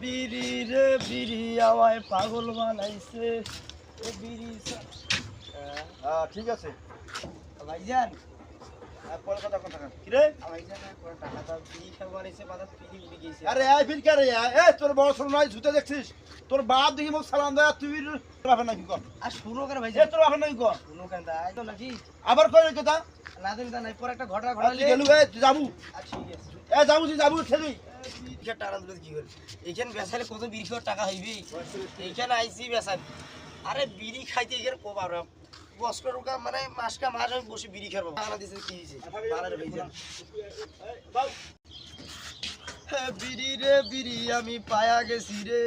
বিড়ি রে বিড়ি আমায় পাগল বানাইছে এ বিড়ি ঠিক আছে ভাইজান পরে কথা কোন টাকা কি রে ভাইজান পরে টাকা দাও বিড়ি খাওয়া বানাইছে বাজার বিড়ি উড়ে গেছে আরে আই ফির কে রে এ তোর বড় ছোট নাই জুতে দেখছিস তোর বাপ দেখি মুখ সালাম দেয় তুই তোর বাপের নাকি কর আর শুনো কেন এ ভাইজান তোর বাপের নাকি কর শুনো কেন তাই তো নাকি আবার কই রে কথা না দেন নাই পরে একটা ঘটনা তুই ঘটালে গেলু তুই যাবু ঠিক আছে তুই যাবু ছেলে বিড়ির টাকা দিলে কি করে এইখানে বেচালে কত বিড়ি খাওয়ার টাকা হইবে এইখানে আইসি বেচাল আরে বিড়ি খাইতে এখানে কো পারো বস্কর রুকা মানে মাসকা মাস আমি বসে বিড়ি খাবো টাকা দিছে কি হইছে বাড়ার ভাইজান বিড়ি রে বিড়ি আমি পায়া গেছি রে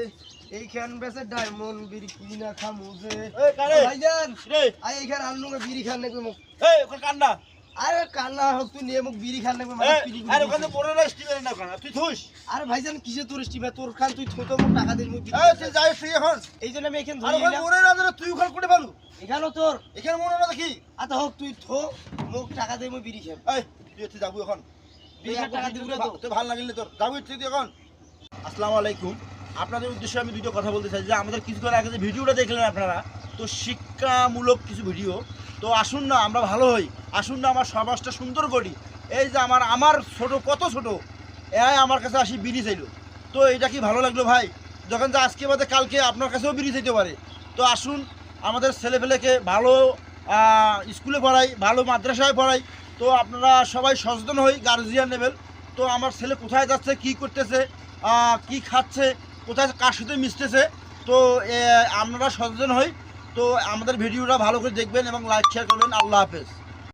এইখান বেচে ডায়মন্ড বিড়ি কিনা খামু যে এই কারে ভাইজান রে আই এইখানে আনলু বিড়ি খান নাকি মুখ এই ওখানে কান্না আরে কান্না হোক তুই নিয়ে মুখ বিড়ি খান নাকি মানে পিড়ি আরে ওখানে বড় না স্টিমার না ওখানে তুই থুস আরে ভাইজান কিসে তোর স্টিমে তোর খান তুই থতো মুখ টাকা দিস মুখ এই তুই যাই তুই এখন এই জন্য আমি এখানে আরে ধরি ওখানে মরে না জানো তুই ওখানে কোটে পারু এখানেও তোর এখানে মনে না দেখি আচ্ছা হোক তুই থো মুখ টাকা দিয়ে মুই বিড়ি খাব এই তুই যাবো এখন 20,000 টাকা দিবি না তো তো ভালো লাগলে তোর যাবো তুই এখন আসসালামু আলাইকুম আপনাদের উদ্দেশ্যে আমি দুটো কথা বলতে চাই যে আমাদের কিছুক্ষণ আগে যে ভিডিওটা দেখলেন আপনারা তো শিক্ষামূলক কিছু ভিডিও তো আসুন না আমরা ভালো হই আসুন না আমার সমাজটা সুন্দর করি এই যে আমার ছোট কত ছোট এরাই আমার কাছে আসি বিড়ি চাইলো তো এটা কি ভালো লাগলো ভাই যখন যে আজকে বাদে কালকে আপনার কাছেও বিড়ি চাইতে পারে তো আসুন আমাদের ছেলেপেলেকে ভালো স্কুলে পড়াই ভালো মাদ্রাসায় পড়াই তো আপনারা সবাই সচেতন হই গার্জিয়ান লেভেল তো আমার ছেলে কোথায় যাচ্ছে কি করতেছে কি খাচ্ছে কোথায় কার সাথে মিশতেছে তো আপনারা সচেতন হই তো আমাদের ভিডিওটা ভালো করে দেখবেন এবং লাইক শেয়ার করবেন আল্লাহ হাফেজ।